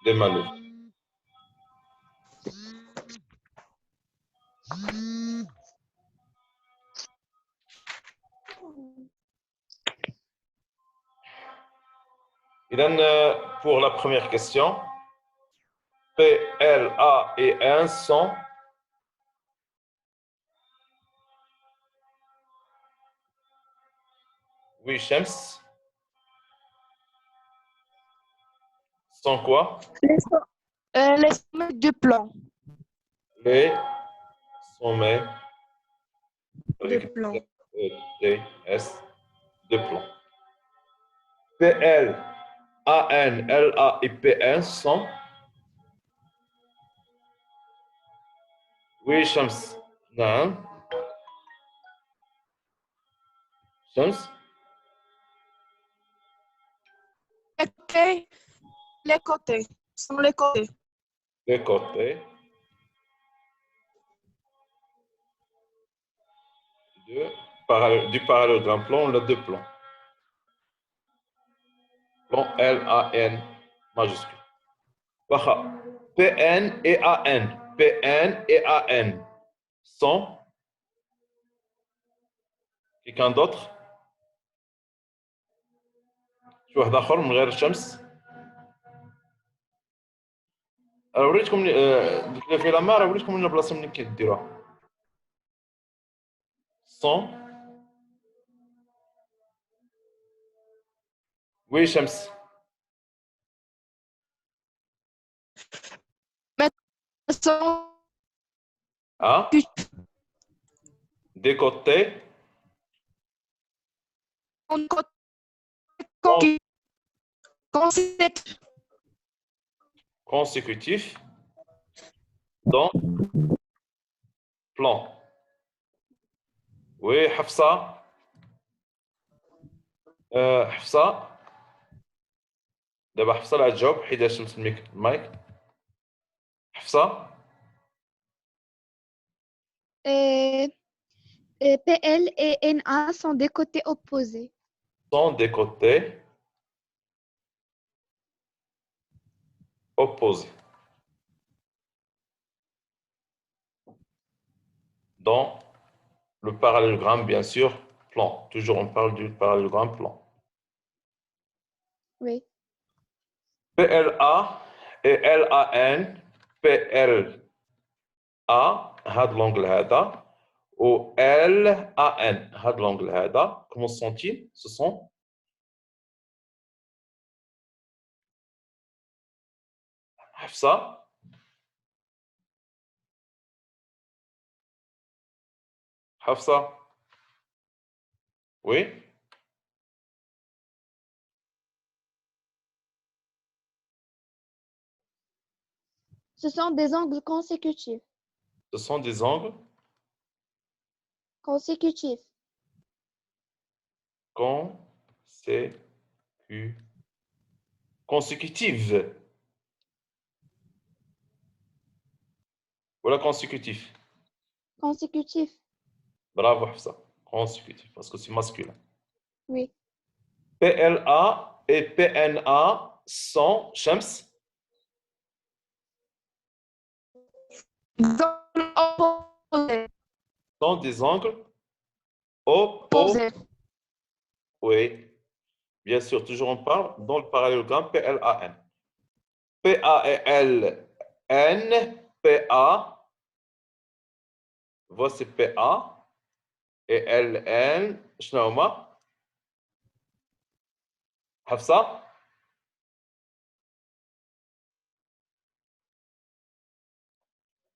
les malheureux. Pour la première question, P, L, A et N sont oui, Shams. Sont quoi? Les sommets du plan. Les sommets De plan. ETS de plan. PL, AN, LA et PN sont oui, Shams. Non. Shams. Les côtés. Sont les côtés. Les côtés du parallélogramme plan, on a deux plans. Plan LAN majuscule. PN et AN. PN et AN sont quelqu'un d'autre? شو واحد آخر من غير الشمس؟ أنا وريتكم في لامار وريتكم البلاصة منين كديروها. sont oui شمس. Sont Ah, des côtés consécutifs dans plan. Oui, Hafsa. حفصة دابا حفصة اللي غتجاوب حيدها شمس المايك. حفصة. PL et NA sont des côtés opposés. Sont des côtés opposés. Dans le parallélogramme, bien sûr, plan. Toujours on parle du parallélogramme plan. Oui. PLA et LAN. PLA هذا l'angle هذا و LAN هذا l'angle هذا. Comment sont-ils? Ce sont حفصة. حفصة. Oui. Ce sont des angles consécutifs. Ce sont des angles Consécutifs. consécutives. Voilà consécutif. Consécutifs. Bravo, Hafsa. Consécutif, parce que c'est masculin. Oui. PLA et PNA sont, Shams, sont des angles opposés. Oui, bien sûr, toujours on parle dans le parallélogramme PLAN. PA et LN, PA, voici PA et LN, شنو هما؟ حفصة؟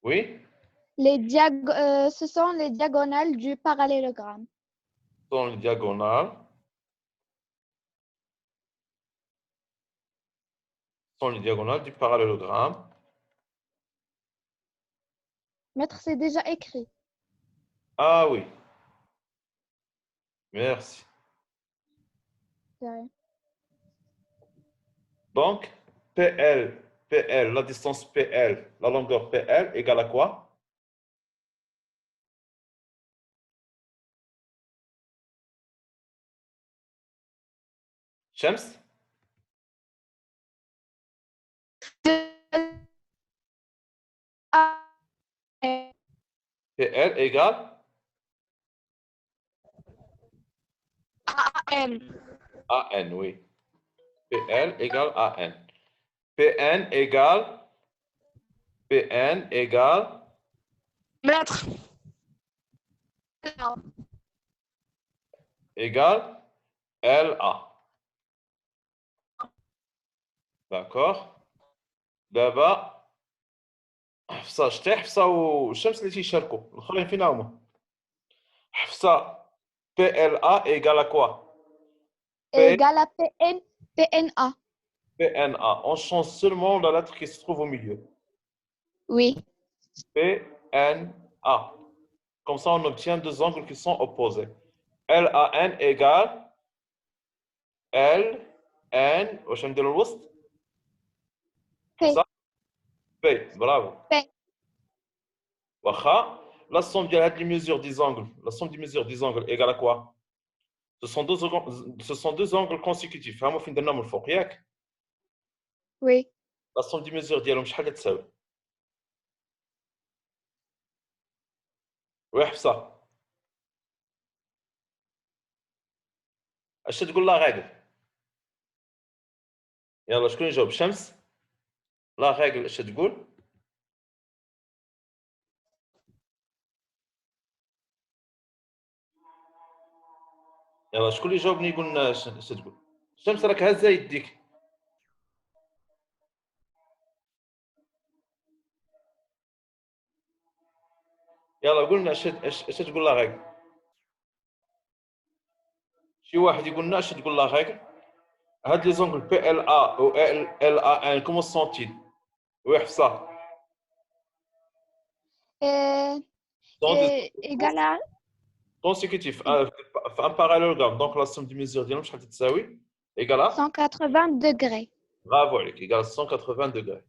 Oui, Ce sont les diagonales du parallélogramme. sont les diagonales. Sont les diagonales du parallélogramme. Maître, c'est déjà écrit. Ah oui. Merci. C'est rien. Donc, PL, la distance PL, la longueur PL égale à quoi? Shams? PL égale AN. AN, oui. PL égale AN. PN égale Maître. égale LA. D'accord. دابا حفصه شتي حفصه والشمس اللي تيشاركوا الاخرين فين هما حفصه PLA égale à quoi Égale à PNA. PNA. On change seulement la lettre qui se trouve au milieu. Oui. PNA. Comme ça, on obtient deux angles qui sont opposés. LAN égale LN. واش نديروا الوسط؟ P. صح؟ P. Bravo. P. واخا la somme des mesures des angles, la somme des mesures des angles égale à quoi? Ce sont deux angles consécutifs. ها هما فين درناهم الفوق ياك؟ Oui. La somme des mesures ديالهم شحال تساوي؟ وي حفصه اش تقول لا غاكل؟ يلا شكون يجاوب؟ شمس؟ لا غاكل اش تقول؟ يلا شكون اللي يجاوبني يقول لنا اش تقول؟ شمس راك هازه يديك. يلا قول لنا اش تقول لا غاكل؟ شي واحد يقول لنا اش تقول لا غاكل؟ هاد لي زونغل بي ال ا و ال ا ان كومون سونتيل؟ وي حفصه Égale à consécutif un parallélogramme. Donc la somme des mesures ديالهم شحال تساوي؟ égale à 180 degrés. bravo عليك égale à 180 degrés.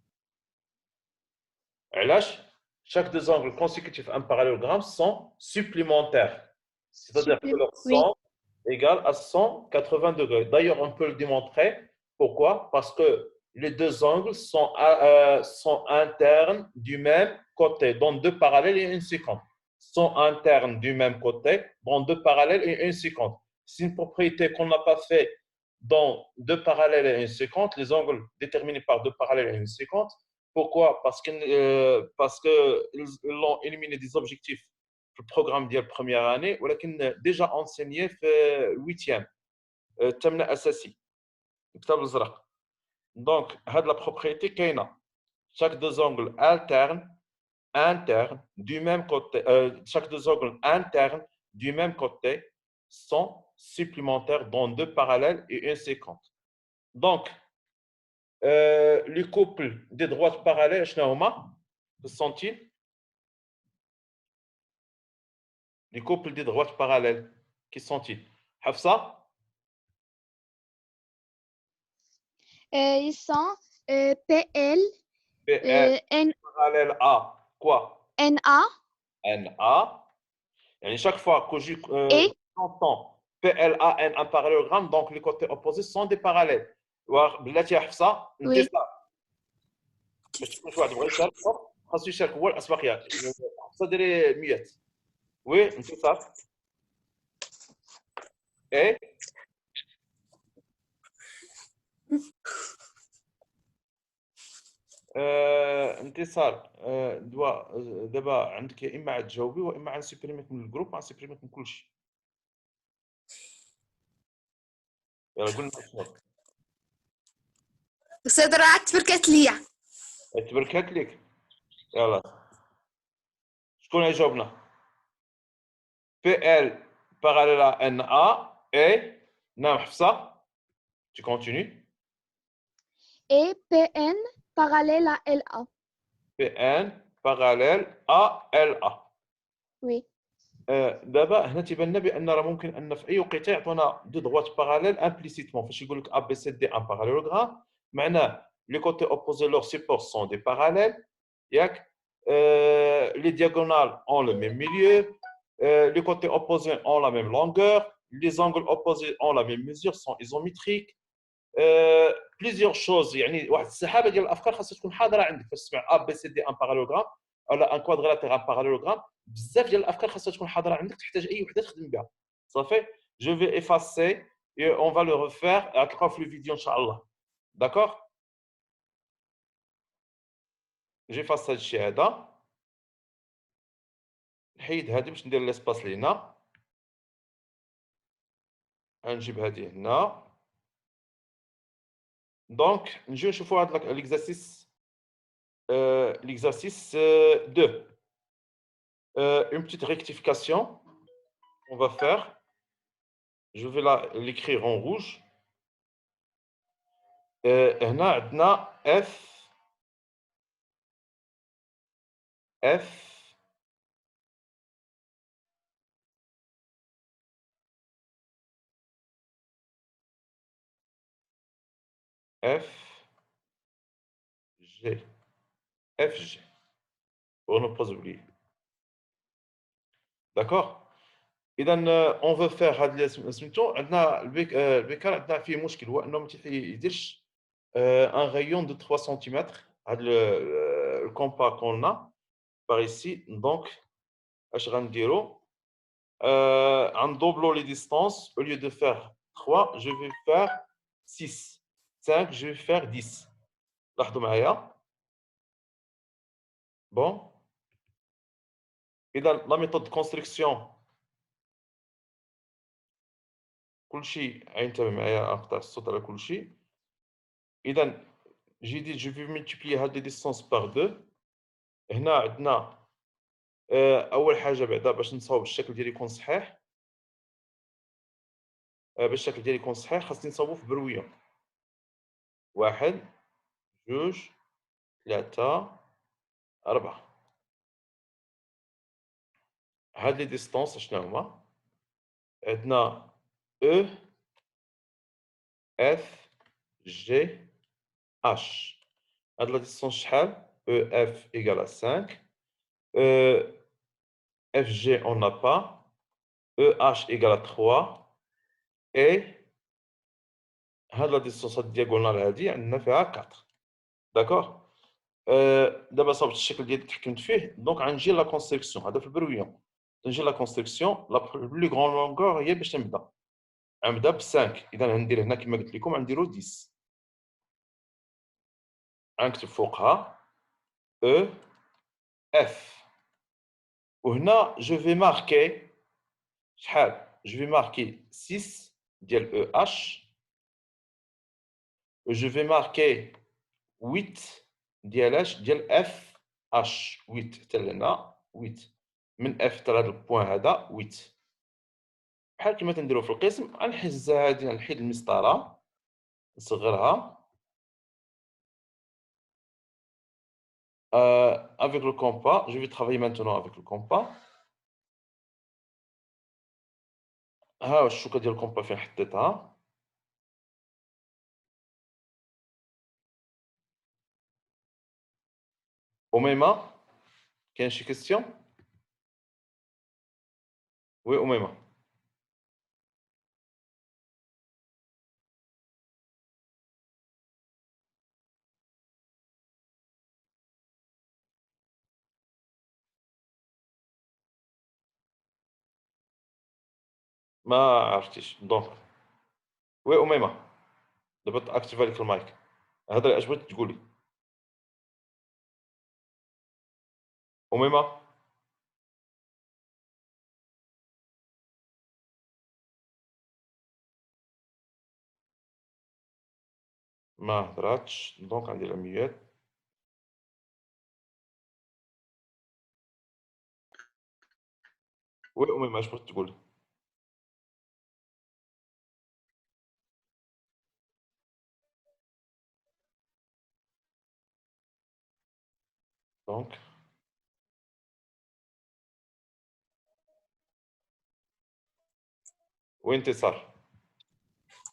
علاش؟ chaque deux angles consécutifs à un parallélogramme sont supplémentaires. C'est-à-dire que leur Oui. somme égale à 180 degrés. D'ailleurs, on peut le démontrer. Pourquoi? Parce que les deux angles sont internes du même côté, dans deux parallèles et une séquente. Sont internes du même côté, dans deux parallèles et une séquente. C'est une propriété qu'on n'a pas fait dans deux parallèles et une séquente, les angles déterminés par deux parallèles et une séquente. Pourquoi? Parce qu'ils l'ont éliminé des objectifs في البروغرام ديال première année ولكن déjà enseigné في 8e الثامنه اساسي الكتاب الازرق. دونك هاد لا بروبريتي كاينه chaque deux angles internes du même côté chaque deux angles internes du même côté sont supplémentaires dans deux parallèles et une séquente. Donc les couples des droites parallèles شنو هما؟ sont-ils les couples des droites parallèles qui sont-ils؟ Hafsa? Ils sont PL, PL parallèle à quoi? NA NA. Et chaque fois que et j'entends PLAN un parallélogramme, donc les côtés opposés sont des parallèles. بلاتي يا حفصه انت Oui. باش تكون شي واحد بغى يشارك خاصو يشارك هو الاسبقيات. حفصه ديري 100. وي انت صافي. ايه انتصار دابا عندك يا اما تجاوبي واما غنسيبريميك من الجروب غنسيبريميك من كلشي. يلا قول لنا شنو أستاذ راه تبركات ليا. تبركات لك. يلا شكون يجاوبنا؟ PL parallèle à NA et نعم حفصه tu continues. et PN parallèle à LA. PN parallèle à LA. Oui. دابا هنا تيبان لنا بان راه ممكن ان في اي وقيته يعطونا دو دروات باراليل امبليسيتمون فاش يقول لك ا بي سي دي ان باراليلوغرام معناه لي كوتي اوبوزي لور سيبور سون دي باراليل ياك les diagonales ont le même milieu, les côtés opposés ont la même longueur, les angles opposés ont la même mesure, sont isométriques. Plusieurs choses يعني واحد السحابه ديال الافكار خاصها تكون حاضره عندك فاش تسمع ا بي سي دي ان باراليلوغرام ولا ان كوادريلاتيرال باراليلوغرام بزاف ديال الافكار خاصها تكون حاضره عندك تحتاج اي وحده تخدم بها صافي جو في افاسي et on va le refaire غتلقاو في الفيديو ان شاء الله داكوغ جيفاس هذا الشيء هذا نحيد هذه باش ندير ليسباس لينا غنجيب هذه هنا دونك نجيو نشوفوا هذا l'exercice 2 une petite rectification on va faire je vais l'écrire en rouge هنا عندنا F G FG pour ne pas oublier d'accord اذا on veut faire هاد سميتو عندنا البيكار عندنا فيه مشكل هو انه ما تيديرش un rayon de 3 cm هاد le compas qu'on a par ici donc اش غنديرو غندوبلو les distances au lieu de faire 3 je vais faire 6 5 je vais faire 10 لاحظوا معايا bon اذا la méthode de construction كلشي غينتبه معايا نقطع الصوت على كلشي اذا j'ai dit je vais multiplier هاد les distances par 2 هنا عندنا اول حاجه بعدا باش نصاوب الشكل ديالي يكون صحيح باش الشكل ديالي يكون صحيح خاصني نصاوبو في برويه 1 2 3 4 هاد لي ديستونس شنو هما عندنا او اف جي اش هاد لا ديستونس شحال او اف ايكال 5 اف جي on n'a pas EH égale 3 et هاد لا ديستونس هاد الدياغونال هادي عندنا فيها 4 داكوغ دابا صاوبت الشكل ديالي تحكمت فيه دونك غنجي لا كونستركسيون هذا في البرويون نجي لا كونستركسيون لا بلو غران لونغور هي باش نبدا ب 5 اذا غندير هنا كما قلت لكم غنديرو 10 غنكتب فوقها او اف وهنا جو في ماركي شحال جو في ماركي 6 ديال او اش je vais marquer 8 ديال اف اش 8 حتى لهنا 8 من اف حتى لهذا البوان هذا 8 بحال كما تنديروا في القسم غنحزها هذه غنحيد المسطره نصغرها avec le compas je vais travailler maintenant avec le compas ها الشوكه ديال الكومبا فين حطيتها أميمة كاين شي كيستيون وي أميمة ما عرفتيش دونك وي أميمة دابا تاكتيفا لك المايك هضري اش بغيتي تقولي أميمة ما هضراتش دونك غندير ميوت وي أميمة اش بغيتي تقولي دونك وي انتصار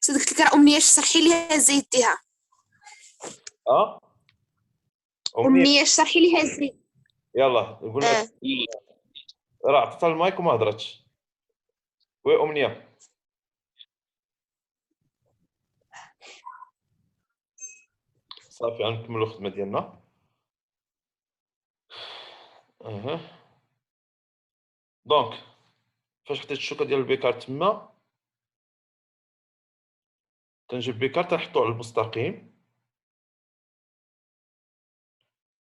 صدقت لك راه أمنية شرحي ليها زيدتيها أمنية شرحي ليها زيد يلا قلنا راه عطيتها المايك وما هضرتش وي أمنية صافي غنكملوا الخدمه ديالنا دونك فاش خديت الشوكه ديال البيكار تما تنجيب بيكار تنحطو على المستقيم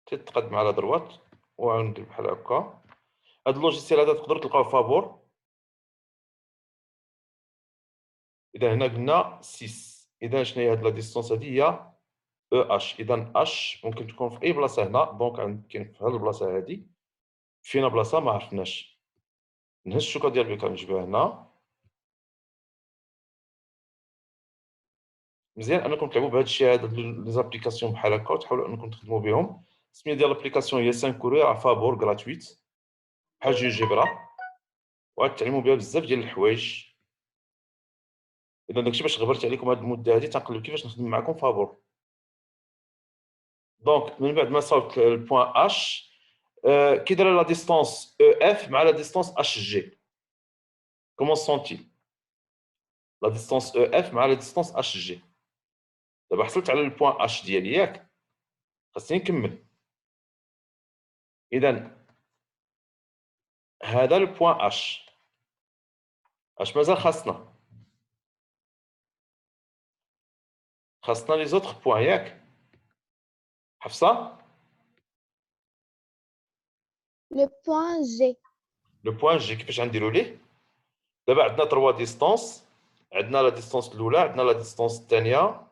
تتقدم على دروات وندير بحال هكا. هاد اللوجيسيال هذا تقدروا تلقاو فابور. اذا هنا قلنا 6، اذا شنو هي هاد لا ديستونس هادي هي او اش. اذا اش ممكن تكون في اي بلاصه هنا، دونك كاين في هاد البلاصه هادي فينا بلاصه ما عرفناش. نهز الشوكه ديال البيكار نجيبها هنا. مزيان انكم تلعبوا بهذا الشيء هذا لي زابليكاسيون بحال هكا وتحاولوا انكم تخدموا بهم. السميه ديال لابليكاسيون هي 5 كوري على فابور غراتويت بحال جيوجيبرا، وغتعلموا بها بزاف ديال الحوايج. اذا داكشي باش غبرت عليكم هذه المده هذه تنقلب كيفاش نخدم معكم فابور. دونك من بعد ما صاوبت البوان اش كي دايره لا ديستونس او اف مع لا ديستونس اش جي. كومون سونتي لا ديستونس او اف مع لا ديستونس اش جي. دابا حصلت على البوان اش ديالي ياك، خاصني نكمل. اذا هذا البوان اش مازال خاصنا لي زوتر بوان ياك حفصه. Le point G. لو بوان جي كيفاش غنديروا ليه؟ دابا عندنا 3 ديستونس، عندنا لا ديستونس الاولى، عندنا لا ديستونس الثانيه.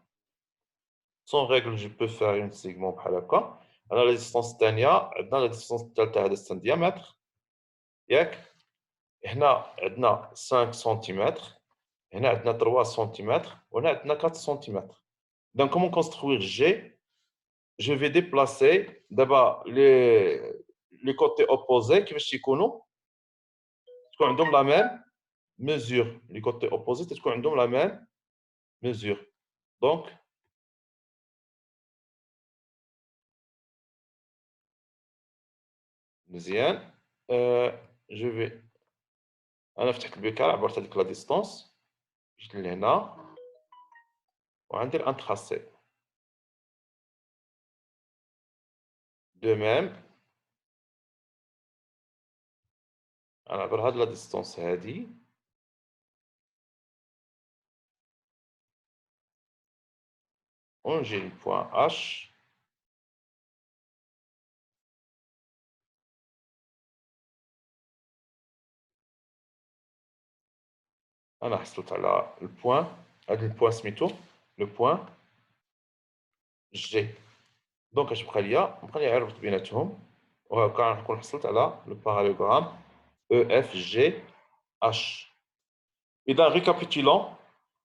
سون ريغل جو بو فير اون سيغمون بحال هكا. عندنا لا ديستونس الثانيه، عندنا لا ديستونس الثالثه هذا 5 ديامتر ياك. هنا عندنا 5 سنتيمتر، هنا عندنا 3 سنتيمتر، وهنا عندنا 4 سنتيمتر. Donc comment construire G? Je vais déplacer d'abord les côtés opposés كيفاش تيكونوا تكون عندهم la même mesure. Les côtés opposés تكون عندهم la même mesure. Donc مزيان. je vais انا فتحت البيكار عبرت هذيك لا ديستونس، جيت لهنا وغندير ان تراسي. دو ميم غنعبر هاد لا ديستونس هادي ونجي للبوان اش. انا حصلت على البوان، هاد البوان سميتو لو بوان جي. دونك اش بقى ليا غير نربط بيناتهم، وهكا نكون حصلت على لو باراليلوغرام او اف جي اش. اذا ريكابيتولون،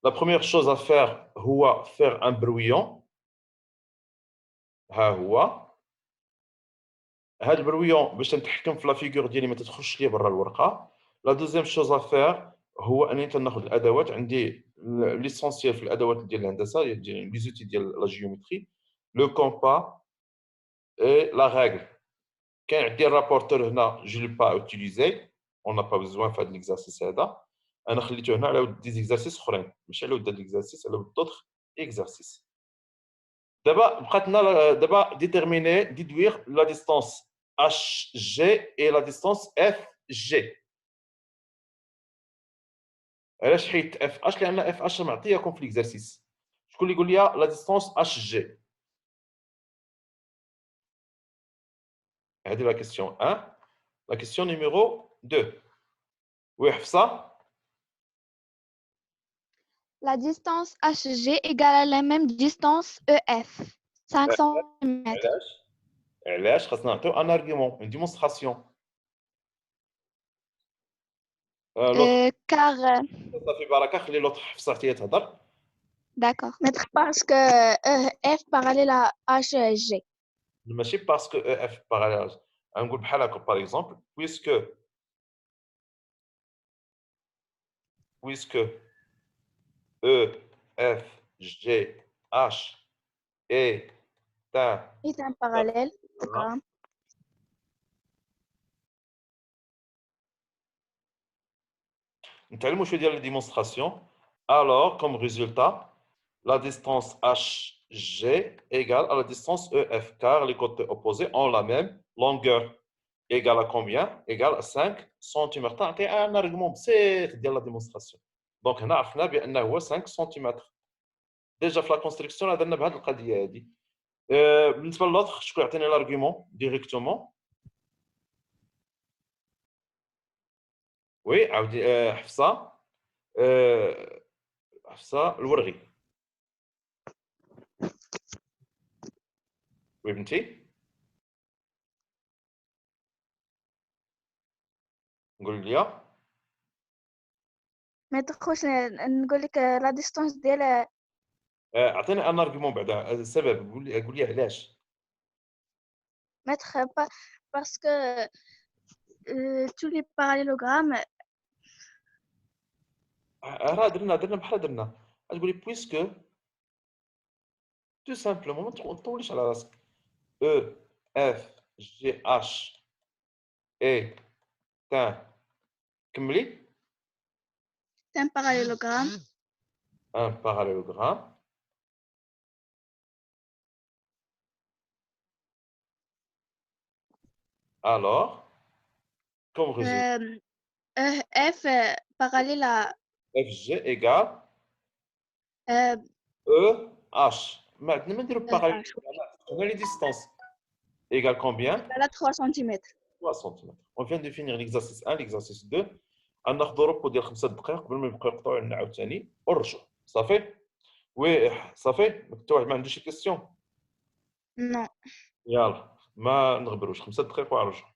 لا بروميير شوز ا فير هو فير ان برويون. ها هو هاد البرويون باش نتحكم في لا فيغور ديالي ما تدخلش ليا برا الورقه. لا دوزيام شوز ا فير هو انني تناخذ الادوات. عندي ليسونسيال في الادوات ديال الهندسه ديال لي زوتي ديال لا جيومتري، لو كومبا اي لا ريغل. كاين عندي الرابورتور هنا جو لي با اوتيليزي، اون با بزوان في هذا ليكزارسيس هذا. انا خليته هنا على ود دي زيكزارسيس اخرين، ماشي على ود هاد ليكزارسيس، على ود دوطخ اكزارسيس. دابا بقات لنا دابا ديتيرميني ديدوير لا ديستونس اش جي اي لا ديستونس اف جي. علاش حيت اف اش؟ لان اف اش معطياكم في ليكزارسيس. شكون اللي يقول لي لا ديستونس اش جي؟ هذه لا كيسيون 1. لا كيسيون نيميرو 2. وي حفصه؟ La distance HG égale à la même distance EF. 5 cm. علاش خاصنا نعطيو ان ارغيومون اون ديمونستراسيون. Car, صافي بركه خلي لوطخ حفصه حتى هي تهضر. d'accord. Parce que F parallèle à HG. ماشي باسكو او اف باراليل. غنقول بحال هكا باغ اكزومبل puisque E F G H est un Est un parallèle. D'accord. نتعلموا شويه ديال لي ديمونستراسيون. alors comme résultat la distance HG égale à la distance EF car les côtés opposés ont la même longueur. égale à combien? Égale à 5 cm. تعطي un argument بسيط ديال la démonstration. Donc هنا عرفنا بأنه هو 5 سم. ديجا في لا كونستركسيون درنا بهذه القضيه هذه. بالنسبه للوطخ شكون يعطيني لارغيومون ديريكتومون؟ وي عاودي حفصه. حفصه الورغي. وي بنتي قول لي. ما تخوش نقول لك لا ديستونس ديال اعطيني ان ارغيومون بعدا السبب. قول لي علاش. متر باسكو tous les parallélogrammes راه درنا بحال درنا. تقول لي بويسكو تو سامبلومون ما تطوليش على راسك. او اف جي اش اي تان كملي. c'est un parallélogramme un parallélogramme. Alors, comme résultat, F parallèle à FG égale euh, EH. Maintenant, on va dire parallèle. H, On a les distances. Égale combien? égale à 3 cm. 3 cm. On vient de définir l'exercice 1, l'exercice 2. غناخذ ربو ديال 5 دقائق قبل ما يبقاو يقطعوا لنا عاوتاني ونرجعوا. صافي؟ وي صافي؟ حتى واحد ما عنده شي كيسيون؟ Non. يلا ما نغبروش 5 دقائق ونرجعوا.